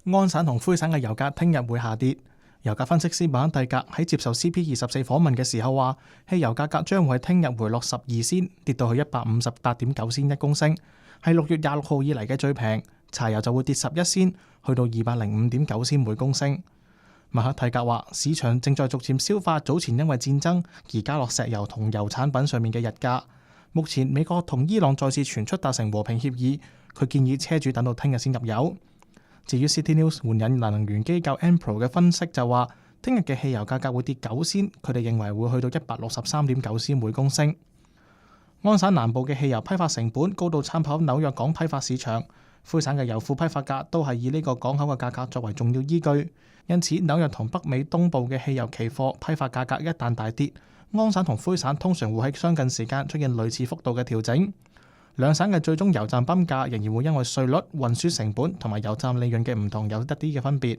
安省同灰省嘅油價聽日會下跌。油價分析師馬蒂格喺接受 CP24訪問嘅時候話，汽油價格將會喺聽日回落12仙，跌到去158.9仙一公升，係6月26號以嚟嘅最平。柴油就會跌11仙，去到205.9仙每公升。馬克蒂格話，市場正在逐漸消化早前因為戰爭而加落石油同油產品上面嘅日價。目前美國同伊朗再次傳出達成和平協議，佢建議車主等到聽日先入油。至於 City News 援引能源機構 Enpro 嘅分析就話，聽日嘅汽油價格會跌9仙，佢哋認為會去到163.9仙每公升。安省南部嘅汽油批發成本高到參考紐約港批發市場，灰省嘅油庫批發價都係以呢個港口嘅價格作為重要依據，因此紐約同北美東部嘅汽油期貨批發價格一旦大跌，安省同灰省通常會喺相近時間出現類似幅度嘅調整。兩省嘅最終油站泵價仍然會因為稅率、運輸成本同埋油站利潤嘅唔同有一啲嘅分別。